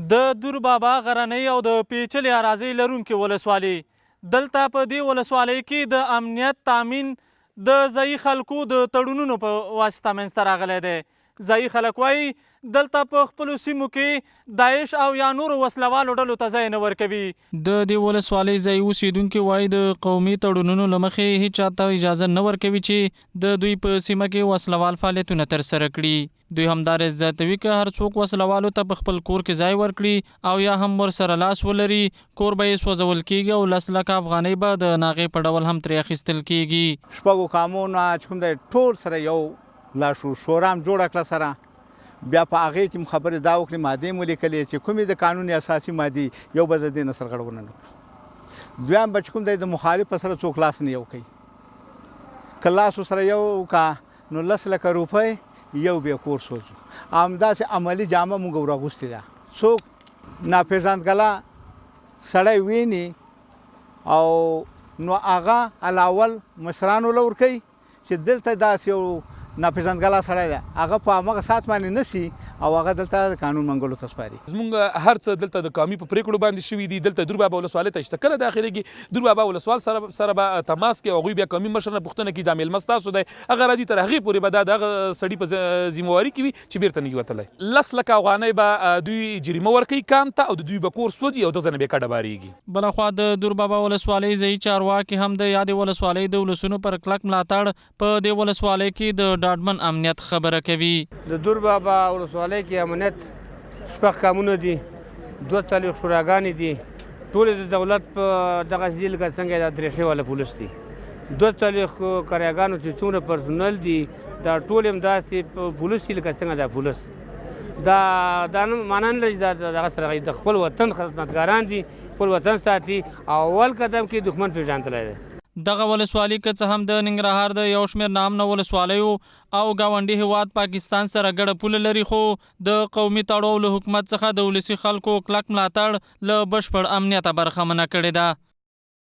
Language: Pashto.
د دور بابا غرنۍ او د پیچلې اراضۍ لرونکې ولسوالۍ دلته په دې ولسوالۍ کې د امنیت تامین د ځایي خلکو د تړونونو په واسطه منځته راغلی دی. ځایي خلک وایي دلته په خپلو سیمو کې داعش او یا نورو وسلوالو ډلو ته ځای نه ورکوي. د دې ولسوالۍ ځایي اوسیدونکي وایي د قومي تړونونو له مخې هیچ چا ته اجازه نه ورکوي چې د دوی په سیمه کې وسلوال فعالیتونه ترسره کړي. دوی همدارس زیاتوي که هر څوک وسلوالو ته په خپل کور کې ځای ورکړي او یا هم ورسره لاس ولري کور به یې سوځول کیږي او 10 لکه افغانۍ به د ناغې په ډول هم ترې اخیستل کیږي. شپږو قامونه چې کوم دی ټول سره یو لا شورام جوړه کړه سره بیا په هغې کې خبرې دا وکړې مادې مو لیکلې چې کومې د قانون اساسي مادې یو به د دې نه سرغړونه نه کړو. دویم به چې کوم دی د مخالف په سره څوک لاس نه یو کوي که لاسو سره یو کا نو 10 لکه روپۍ یو بیا کور سوځو. همداسې عملي جامه موږ ورغوستې ده. څوک ناپېژندګله سړی ویني او نو هغه الاول مشرانو له ورکوي چې دلته داسې یو ناپېژندګله سړی دی هغه په همغه ساعت باندې نسي او هغه دلته د قانون منګولو ته سپاري. زموږ هر څه دلته د قومي په پرېکړو باندې شوي دي. دلته دور بابا ولسوالۍ ته چې کله داخلېږي دور بابا ولسوال سره به تماس کوي. هغوی بیا قومي مشر نه پوښتنه کوي دا میلمه ستاسو دی هغه راځي تر هغې پورې به دا د هغه سړي په ذمهواري کې وي چې بیرته نه وي وتلی. 10 لکه افغانۍ به دوی جریمه ورکوي کان ته او د دوی به کور سوځي او دغه نه بیا کډه بارېږي. بلخوا د دور بابا ولسوالۍ ځایي چارواکي هم د یادې ولسوالۍ د ولسونو پر کلک ملاتړ په دې ولسوالۍ کې د ډاډمن امنیت خبره کوي. د دور بابا ولسوالۍ کې امنیت 6 قامونه دي 2 تعلیق شوراګانې دي ټولې د دولت په دغه ځای لکه څنګه د درېښې والا پولیس دي 2 تعلیق کاریګانو چې څومره پرسونل دي دا ټول همداسې په پولیس دي لکه څنګه دا پولیس دا معنا نه لري چې دغه سره د خپل وطن خدمتګاران دي خپل وطن ساتي او اول قدم کې دښمن پېژندلی دی. دغه ولسوالي که څه هم د ننګرهار د یو شمېر نامنه ولسوالیو او ګاونډي هیواد پاکستان سره ګډه پوله لري خو د قومي تړاو له حکومت څخه د ولسي خلکو کلک ملاتړ له بشپړ امنیته برخمنه کړې ده.